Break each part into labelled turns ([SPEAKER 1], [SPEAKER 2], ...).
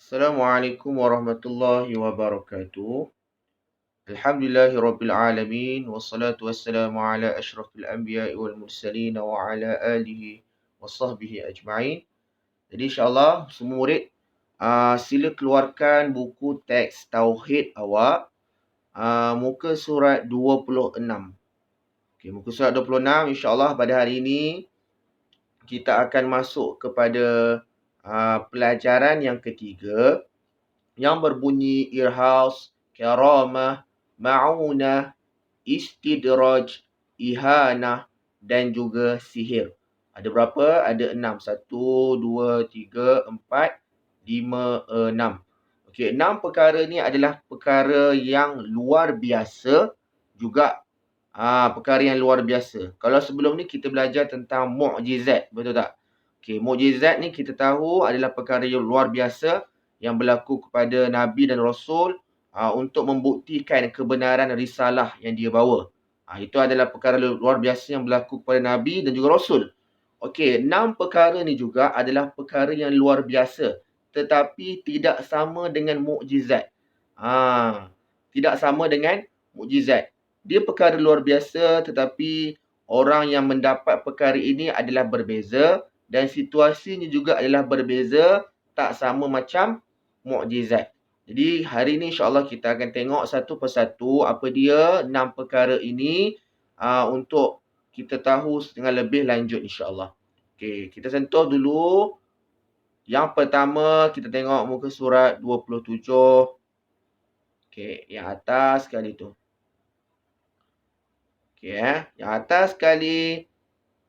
[SPEAKER 1] Assalamualaikum warahmatullahi wabarakatuh. Alhamdulillahirabbil alamin wassalatu wassalamu ala asyrafil anbiya'i wal mursalin wa ala alihi wa sahbihi ajma'in. Jadi insya-Allah semua murid sila keluarkan buku teks tauhid awak muka surat 26. Okey, muka surat 26 insya-Allah pada hari ini kita akan masuk kepada pelajaran yang ketiga yang berbunyi irhaus, karamah, ma'unah, istidraj, ihanah dan juga sihir. Ada berapa? Ada 6. 1, 2, 3, 4, 5, 6. Okey, 6 perkara ni adalah perkara yang luar biasa juga. Perkara yang luar biasa. Kalau sebelum ni kita belajar tentang mukjizat, betul tak? Okey, mukjizat ni kita tahu adalah perkara yang luar biasa yang berlaku kepada Nabi dan Rasul untuk membuktikan kebenaran risalah yang dia bawa. Itu adalah perkara luar biasa yang berlaku kepada Nabi dan juga Rasul. Okey, 6 perkara ni juga adalah perkara yang luar biasa tetapi tidak sama dengan mukjizat. Tidak sama dengan mukjizat. Dia perkara luar biasa tetapi orang yang mendapat perkara ini adalah berbeza dan situasinya juga adalah berbeza, tak sama macam mukjizat. Jadi hari ini insya-Allah kita akan tengok satu persatu apa dia 6 perkara ini untuk kita tahu dengan lebih lanjut insya-Allah. Okey, kita sentuh dulu. Yang pertama kita tengok muka surat 27. Okey, yang atas sekali tu. Okey, yang atas sekali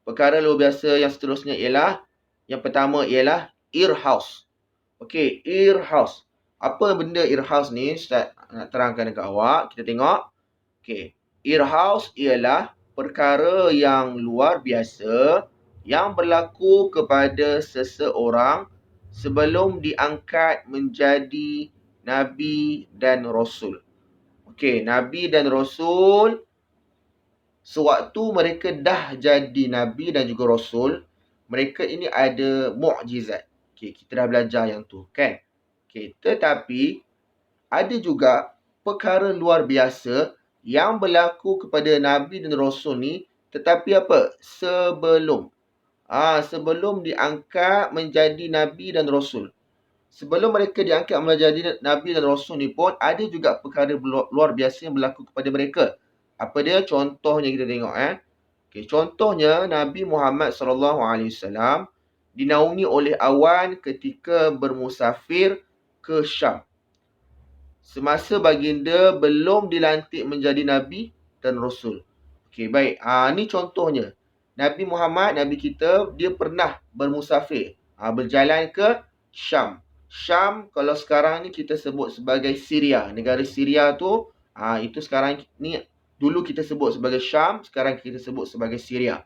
[SPEAKER 1] perkara luar biasa yang seterusnya ialah yang pertama ialah irhaus. Okey, irhaus. Apa benda irhaus ni? Ustaz nak terangkan dekat awak. Kita tengok. Okey, irhaus ialah perkara yang luar biasa yang berlaku kepada seseorang sebelum diangkat menjadi Nabi dan Rasul. Okey, Nabi dan Rasul sewaktu mereka dah jadi Nabi dan juga Rasul, mereka ini ada mukjizat. Okey, kita dah belajar yang tu, kan? Okey, tetapi ada juga perkara luar biasa yang berlaku kepada Nabi dan Rasul ni, tetapi apa? Sebelum diangkat menjadi Nabi dan Rasul. Sebelum mereka diangkat menjadi Nabi dan Rasul ni pun, ada juga perkara luar biasa yang berlaku kepada mereka. Apa dia? Contohnya kita tengok. Okay, contohnya Nabi Muhammad SAW dinaungi oleh awan ketika bermusafir ke Syam. Semasa baginda belum dilantik menjadi Nabi dan Rasul. Okey, baik. Ni contohnya. Nabi Muhammad, Nabi kita, dia pernah bermusafir. Berjalan ke Syam. Syam, kalau sekarang ni kita sebut sebagai Syria. Negara Syria tu, itu sekarang ni, dulu kita sebut sebagai Syam, sekarang kita sebut sebagai Syria.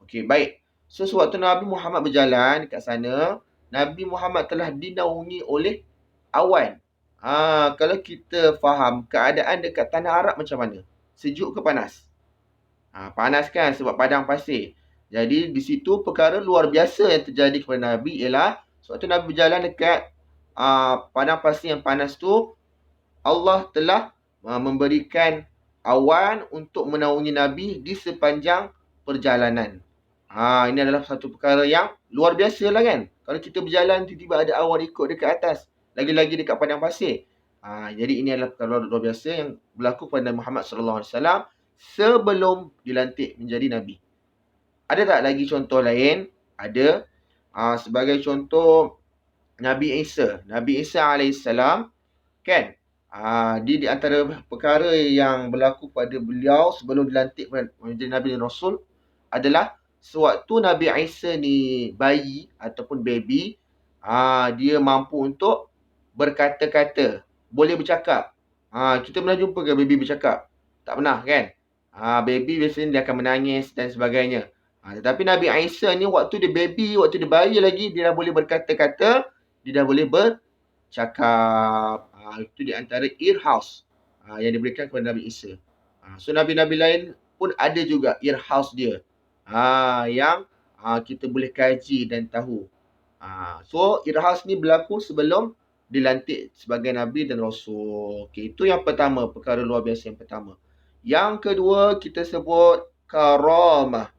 [SPEAKER 1] Okey, baik. So, sewaktu Nabi Muhammad berjalan kat sana, Nabi Muhammad telah dinaungi oleh awan. Kalau kita faham keadaan dekat tanah Arab macam mana? Sejuk ke panas? Panas kan sebab padang pasir. Jadi di situ perkara luar biasa yang terjadi kepada Nabi ialah sewaktu Nabi berjalan dekat padang pasir yang panas tu, Allah telah memberikan awan untuk menaungi Nabi di sepanjang perjalanan. Ini adalah satu perkara yang luar biasa lah kan. Kalau kita berjalan tiba-tiba ada awan ikut dekat atas. Lagi-lagi dekat padang pasir. Jadi ini adalah perkara luar biasa yang berlaku pada Muhammad SAW sebelum dilantik menjadi Nabi. Ada tak lagi contoh lain? Ada. Sebagai contoh Nabi Isa. Nabi Isa AS kan? Dia di antara perkara yang berlaku pada beliau sebelum dilantik menjadi Nabi dan Rasul adalah sewaktu Nabi Isa ni bayi ataupun baby, dia mampu untuk berkata-kata, boleh bercakap. Kita pernah jumpa ke baby bercakap? Tak pernah kan? Baby biasanya dia akan menangis dan sebagainya. Tetapi Nabi Isa ni waktu dia baby, waktu dia bayi lagi, dia dah boleh berkata-kata, dia dah boleh bercakap. Itu di antara irhaus yang diberikan kepada Nabi Isa. So Nabi-Nabi lain pun ada juga irhaus dia. Yang kita boleh kaji dan tahu. So irhaus ni berlaku sebelum dilantik sebagai Nabi dan Rasul. Okay, itu yang pertama, perkara luar biasa yang pertama. Yang kedua, kita sebut karamah.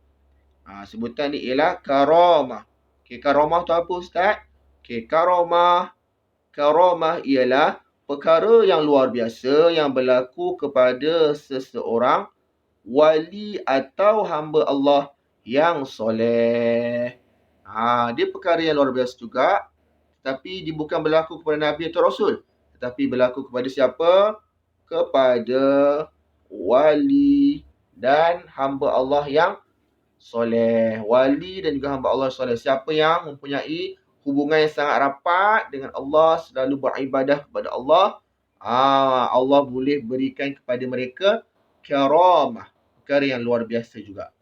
[SPEAKER 1] Sebutan ni ialah karamah. Okay, karamah tu apa Ustaz? Okay, karamah ialah perkara yang luar biasa yang berlaku kepada seseorang wali atau hamba Allah yang soleh. Dia perkara yang luar biasa juga, tapi dia bukan berlaku kepada Nabi atau Rasul, tetapi berlaku kepada siapa? Kepada wali dan hamba Allah yang soleh. Wali dan juga hamba Allah soleh. Siapa yang mempunyai hubungan yang sangat rapat dengan Allah, selalu beribadah kepada Allah, Allah boleh berikan kepada mereka karamah, perkara yang luar biasa juga.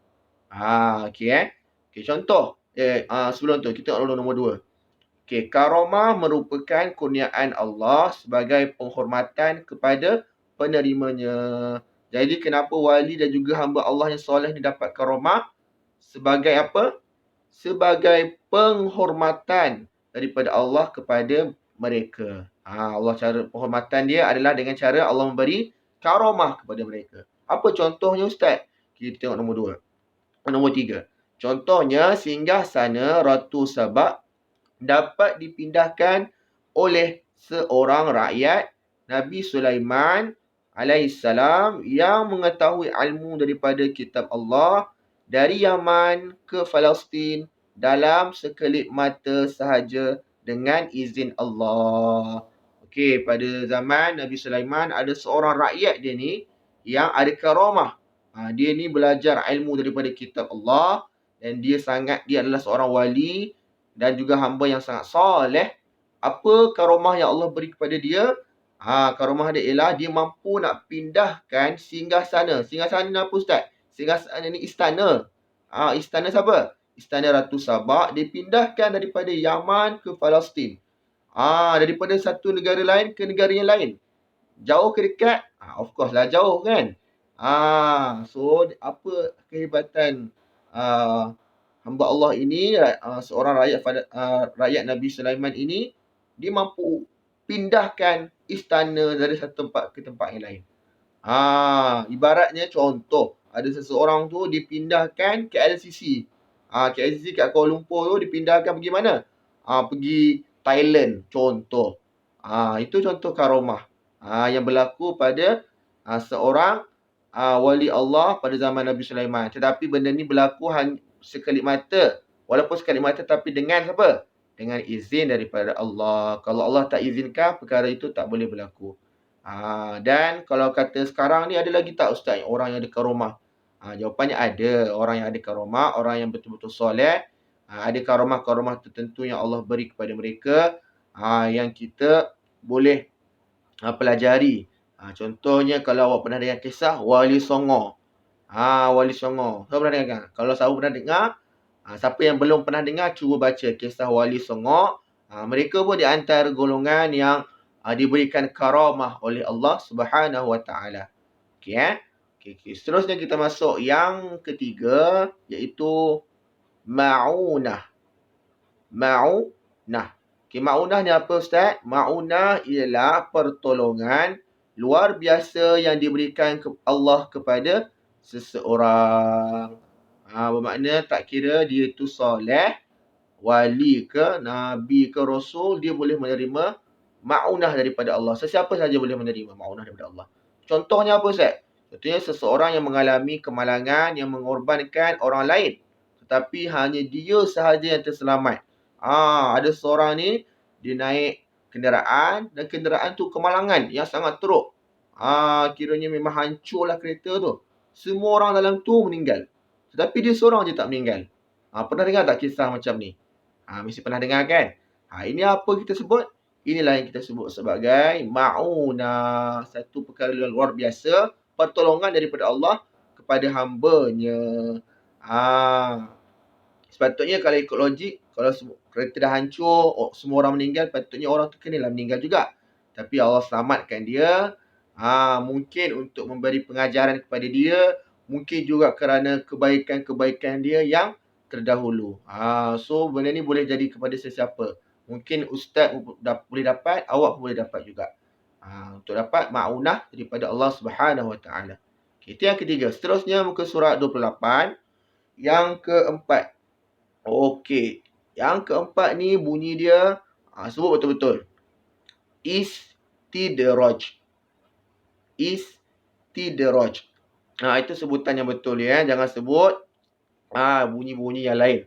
[SPEAKER 1] Okey. Okey, contoh. Sebelum tu kita tengok nombor 2. Okey, karamah merupakan kurniaan Allah sebagai penghormatan kepada penerimanya. Jadi kenapa wali dan juga hamba Allah yang soleh ni dapat karamah? Sebagai apa? Sebagai penghormatan daripada Allah kepada mereka. Allah, cara penghormatan dia adalah dengan cara Allah memberi karamah kepada mereka. Apa contohnya Ustaz? Kita tengok nombor 2. Nombor 3. Contohnya, singgahsana Ratu Sabak dapat dipindahkan oleh seorang rakyat Nabi Sulaiman alaihissalam yang mengetahui ilmu daripada kitab Allah dari Yaman ke Palestin dalam sekelip mata sahaja dengan izin Allah. Okey, pada zaman Nabi Sulaiman ada seorang rakyat dia ni yang ada karamah. Dia ni belajar ilmu daripada kitab Allah dan dia adalah seorang wali dan juga hamba yang sangat soleh. Apa karamah yang Allah beri kepada dia? Karamah dia ialah dia mampu nak pindahkan singgahsana. Singgahsana ni apa Ustaz? Singgahsana ni istana. Istana siapa? Istana Ratu Sabak dipindahkan daripada Yaman ke Palestin. Daripada satu negara lain ke negara yang lain. Jauh ke dekat? Of course lah jauh kan. So apa kehebatan hamba Allah ini, seorang rakyat Nabi Sulaiman ini, dia mampu pindahkan istana dari satu tempat ke tempat yang lain. Ibaratnya contoh, ada seseorang tu dipindahkan ke LCC. KLCC kat Kuala Lumpur tu dipindahkan pergi mana? Pergi Thailand contoh. Itu contoh karamah yang berlaku pada seorang wali Allah pada zaman Nabi Sulaiman. Tetapi benda ni berlaku sekelip mata. Walaupun sekelip mata tapi dengan siapa? Dengan izin daripada Allah. Kalau Allah tak izinkan, perkara itu tak boleh berlaku. Dan kalau kata sekarang ni ada lagi tak Ustaz orang yang ada karamah? Jawapannya ada. Orang yang ada karamah, orang yang betul-betul soleh, ada karamah-karamah tertentu yang Allah beri kepada mereka, yang kita boleh pelajari. Contohnya kalau awak pernah dengar kisah Wali Songo. Wali Songo. Siapa pernah dengar? Kalau siapa pernah dengar, siapa yang belum pernah dengar, cuba baca kisah Wali Songo. Mereka pun di antara golongan yang diberikan karamah oleh Allah Subhanahu Wa Taala. Okey. Seterusnya kita masuk yang ketiga, iaitu ma'unah. Ma'unah ni apa Ustaz? Ma'unah ialah pertolongan luar biasa yang diberikan Allah kepada seseorang. Bermakna tak kira dia tu soleh, wali ke, nabi ke, rasul, dia boleh menerima ma'unah daripada Allah. Sesiapa saja boleh menerima ma'unah daripada Allah. Contohnya apa Ustaz? Contohnya seseorang yang mengalami kemalangan, yang mengorbankan orang lain, tetapi hanya dia sahaja yang terselamat. Ada seorang ni, dia naik kenderaan dan kenderaan tu kemalangan yang sangat teruk. Kiranya memang hancurlah kereta tu. Semua orang dalam tu meninggal. Tetapi dia seorang je tak meninggal. Pernah dengar tak kisah macam ni? Mesti pernah dengar kan? Ini apa kita sebut? Inilah yang kita sebut sebagai ma'unah. Satu perkara yang luar biasa. Pertolongan daripada Allah kepada hamba-Nya. Sepatutnya kalau ikut logik, kalau kereta dah hancur, semua orang meninggal, patutnya orang tu kenalah meninggal juga. Tapi Allah selamatkan dia. Mungkin untuk memberi pengajaran kepada dia, mungkin juga kerana kebaikan-kebaikan dia yang terdahulu. So benda ni boleh jadi kepada sesiapa. Mungkin ustaz boleh dapat, awak pun boleh dapat juga. Untuk dapat ma'unah daripada Allah Subhanahu Wa Taala. Okay, itu yang ketiga. Seterusnya muka surat 28. Yang keempat. Okey. Yang keempat ni bunyi dia, sebut betul-betul. Istidraj. Istidraj. Itu sebutan yang betul ya. Jangan sebut bunyi-bunyi yang lain.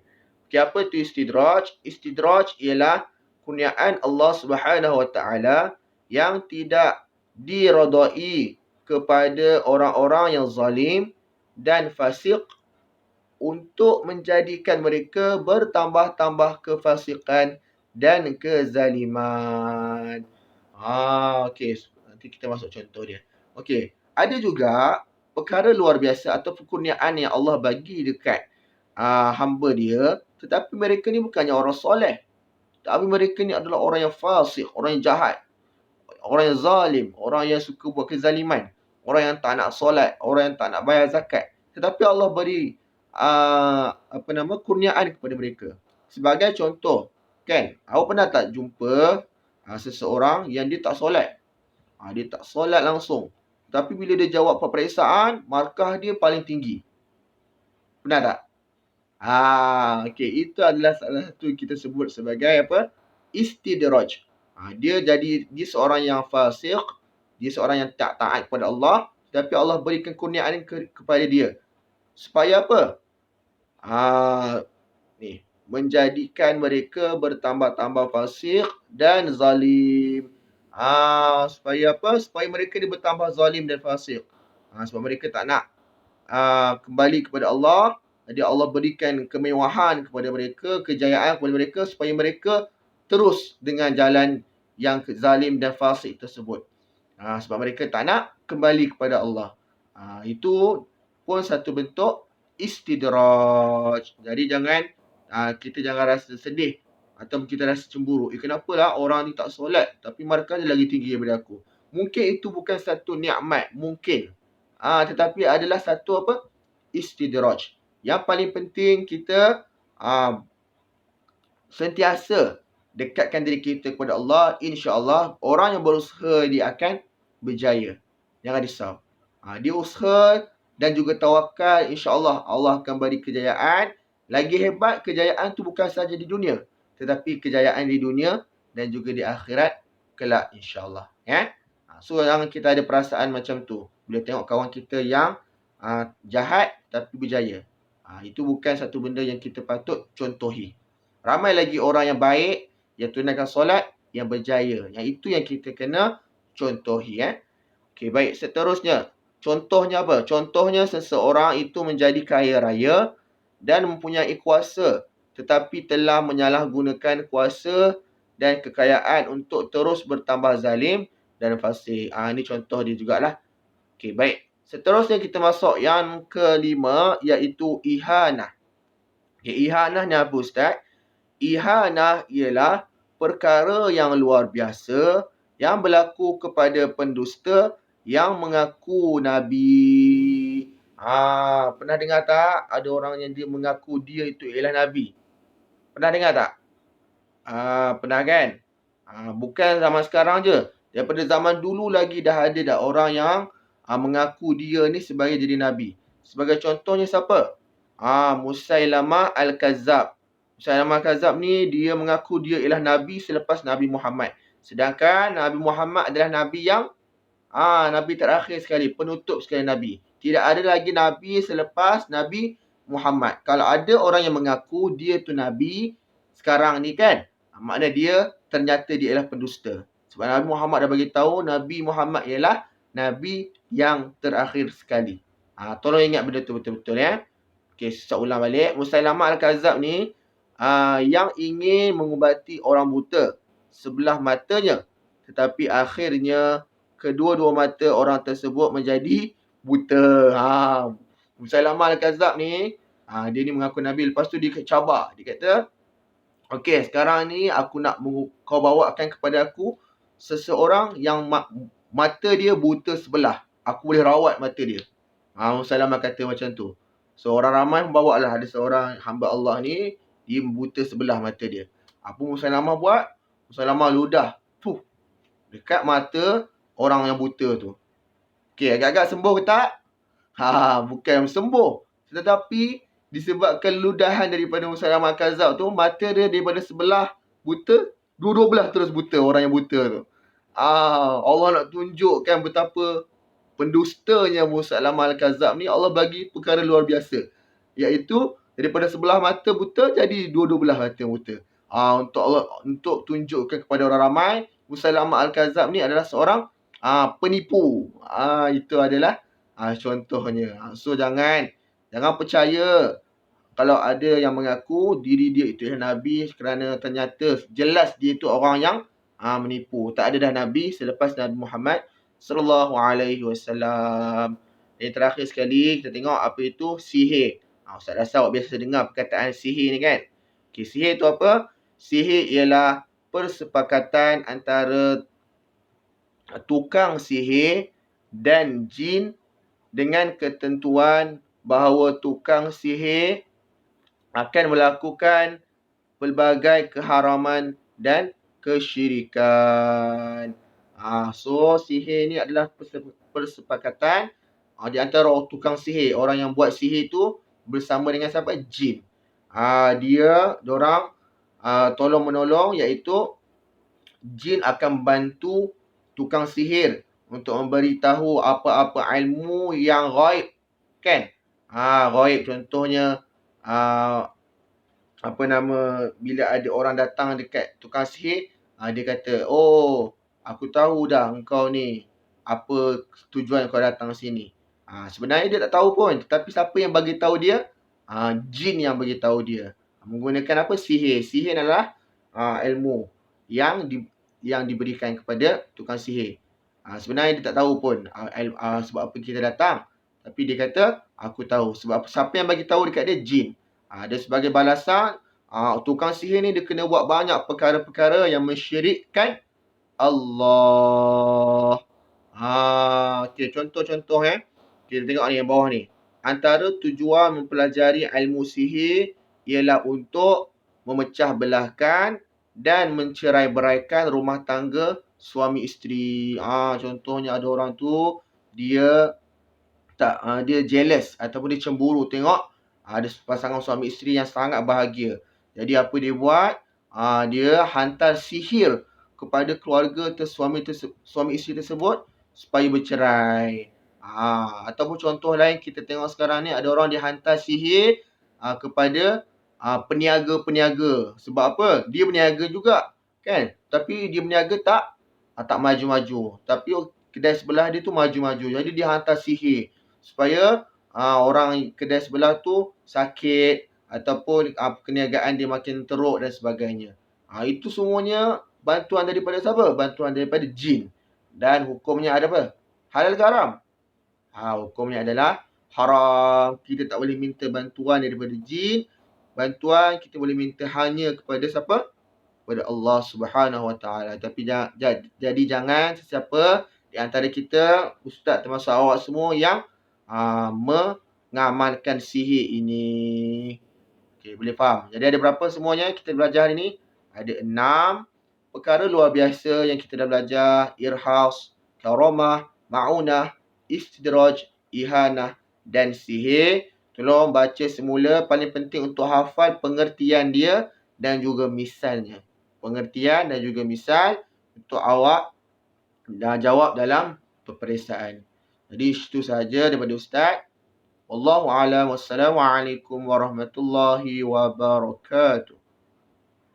[SPEAKER 1] Okay, apa itu istidraj? Istidraj ialah kurniaan Allah Subhanahu Wa Taala yang tidak diredai kepada orang-orang yang zalim dan fasik untuk menjadikan mereka bertambah-tambah kefasikan dan kezaliman. Okey. Nanti kita masuk contoh dia. Okey. Ada juga perkara luar biasa atau kurniaan yang Allah bagi dekat hamba dia, tetapi mereka ni bukannya orang soleh. Tapi mereka ni adalah orang yang fasik, orang yang jahat, orang yang zalim, orang yang suka buat kezaliman, orang yang tak nak solat, orang yang tak nak bayar zakat. Tetapi Allah beri kurniaan kepada mereka. Sebagai contoh, kan, awak pernah tak jumpa seseorang yang dia tak solat? Dia tak solat langsung. Tapi bila dia jawab peperiksaan, markah dia paling tinggi. Pernah tak? Okey, itu adalah salah satu kita sebut sebagai apa? Istidraj. Dia seorang yang fasik, dia seorang yang tak taat kepada Allah, tapi Allah berikan kurniaan kepada dia. Supaya apa? Menjadikan mereka bertambah-tambah fasik dan zalim. Supaya apa? Supaya mereka ni bertambah zalim dan fasik. Sebab mereka tak nak kembali kepada Allah. Jadi Allah berikan kemewahan kepada mereka, kejayaan kepada mereka supaya mereka terus dengan jalan yang zalim dan fasik tersebut. Sebab mereka tak nak kembali kepada Allah. Itu pun satu bentuk istidraj. Jadi kita jangan rasa sedih atau kita rasa cemburu. Kenapalah orang ni tak solat tapi markah dia lagi tinggi daripada aku. Mungkin itu bukan satu nikmat, mungkin. Tetapi adalah satu apa? Istidraj. Yang paling penting kita sentiasa dekatkan diri kita kepada Allah. InsyaAllah orang yang berusaha dia akan berjaya. Jangan risau. Dia usaha dan juga tawakal. InsyaAllah Allah akan beri kejayaan. Lagi hebat, kejayaan tu bukan sahaja di dunia, tetapi kejayaan di dunia dan juga di akhirat kelak insyaAllah. So jangan kita ada perasaan macam tu bila tengok kawan kita yang jahat tapi berjaya. Itu bukan satu benda yang kita patut contohi. Ramai lagi orang yang baik, yang tunaikan solat, yang berjaya. Yang itu yang kita kena contohi. Okey, baik. Seterusnya, contohnya apa? Contohnya seseorang itu menjadi kaya raya dan mempunyai kuasa, tetapi telah menyalahgunakan kuasa dan kekayaan untuk terus bertambah zalim dan fasik. Ini contoh dia jugalah. Okey, baik. Seterusnya kita masuk yang kelima, iaitu ihanah. Okay, ihanah ni apa Ustaz? Ihanah ialah perkara yang luar biasa yang berlaku kepada pendusta yang mengaku Nabi. Pernah dengar tak? Ada orang yang dia mengaku dia itu ialah Nabi. Pernah dengar tak? Pernah kan? Bukan zaman sekarang je. Daripada zaman dulu lagi dah ada dah orang yang mengaku dia ni sebagai jadi Nabi. Sebagai contohnya siapa? Musailamah Al-Kazzab. Musailamah Al-Kazzab ni dia mengaku dia ialah Nabi selepas Nabi Muhammad. Sedangkan Nabi Muhammad adalah Nabi yang Nabi terakhir sekali, penutup sekali Nabi. Tidak ada lagi Nabi selepas Nabi Muhammad. Kalau ada orang yang mengaku dia tu Nabi sekarang ni kan, makna dia ternyata dia ialah pendusta. Sebab Nabi Muhammad dah bagi tahu Nabi Muhammad ialah Nabi yang terakhir sekali. Tolong ingat benda tu betul-betul ya. Okey, saya ulang balik. Musailamah Al-Kazzab ni yang ingin mengubati orang buta sebelah matanya. Tetapi akhirnya kedua-dua mata orang tersebut menjadi buta. Musailamah Al-Kazzab ni dia ni mengaku Nabi. Lepas tu dia cabar. Dia kata, okey, sekarang ni aku nak kau bawakan kepada aku seseorang yang mata dia buta sebelah. Aku boleh rawat mata dia. Musailamah kata macam tu. So orang ramai membawa lah ada seorang hamba Allah ni, dia buta sebelah mata dia. Apa Musailamah buat? Musailamah ludah. Dekat mata orang yang buta tu. Okey, agak-agak sembuh ke tak? Bukan sembuh. Tetapi disebabkan ludahan daripada Musailamah Al-Kadzab tu, mata dia daripada sebelah buta, dua-dua belah terus buta orang yang buta tu. Allah nak tunjukkan betapa pendustanya Musailamah Al-Kadzab ni. Allah bagi perkara luar biasa, iaitu daripada sebelah mata buta jadi dua-dua belah mata buta. Untuk tunjukkan kepada orang ramai Musailamah Al-Kadzab ni adalah seorang penipu. Itu adalah contohnya. So jangan percaya kalau ada yang mengaku diri dia itu Nabi, kerana ternyata jelas dia itu orang yang menipu. Tak ada dah Nabi selepas Nabi Muhammad sallallahu alaihi wasallam. Yang terakhir sekali kita tengok apa itu sihir. Ustaz rasa awak biasa dengar perkataan sihir ni kan? Okey, sihir itu apa? Sihir ialah persepakatan antara tukang sihir dan jin dengan ketentuan bahawa tukang sihir akan melakukan pelbagai keharaman dan kesyirikan. So sihir ni adalah persepakatan di antara tukang sihir, orang yang buat sihir tu bersama dengan siapa? Jin. Diorang tolong menolong, iaitu jin akan bantu tukang sihir untuk memberitahu apa-apa ilmu yang ghaib, kan? Ghaib contohnya bila ada orang datang dekat tukang sihir, dia kata, "Oh, aku tahu dah engkau ni apa tujuan kau datang sini." Sebenarnya dia tak tahu pun, tetapi siapa yang bagi tahu dia? Jin yang bagi tahu dia. Menggunakan apa? Sihir. Sihir adalah ilmu yang diberikan kepada tukang sihir. Sebenarnya dia tak tahu pun sebab apa kita datang. Tapi dia kata, aku tahu. Sebab siapa yang bagi tahu dekat dia? Jin. Dan sebagai balasan, tukang sihir ni dia kena buat banyak perkara-perkara yang mensyirikkan Allah. Okey, contoh-contoh kita tengok ni yang bawah ni. Antara tujuan mempelajari ilmu sihir ialah untuk memecah belahkan dan mencerai-beraikan rumah tangga suami isteri. Contohnya ada orang tu dia jealous ataupun dia cemburu tengok ada pasangan suami isteri yang sangat bahagia. Jadi apa dia buat? Dia hantar sihir kepada keluarga suami isteri tersebut supaya bercerai. Ataupun contoh lain kita tengok sekarang ni, ada orang dia hantar sihir kepada peniaga-peniaga. Sebab apa? Dia berniaga juga, kan? Tapi dia berniaga tak maju-maju. Tapi kedai sebelah dia tu maju-maju. Jadi dia hantar sihir supaya orang kedai sebelah tu sakit ataupun perniagaan dia makin teruk dan sebagainya. Itu semuanya bantuan daripada siapa? Bantuan daripada jin. Dan hukumnya ada apa? Halal ke haram? Hukumnya adalah haram. Kita tak boleh minta bantuan daripada jin. Bantuan kita boleh minta hanya kepada siapa? Kepada Allah Subhanahu Wa Taala. Tapi jadi jangan sesiapa di antara kita, ustaz termasuk awak semua, yang mengamalkan sihir ini. Okey, boleh faham? Jadi ada berapa semuanya kita belajar hari ni? Ada 6 perkara luar biasa yang kita dah belajar. Irhas, karamah, ma'unah, istidraj, ihanah dan sihir. Tolong baca semula. Paling penting untuk hafal pengertian dia dan juga misalnya. Pengertian dan juga misal untuk awak dah jawab dalam peperiksaan. Jadi itu sahaja daripada Ustaz. Wallahu a'lam. Wassalamualaikum warahmatullahi wabarakatuh.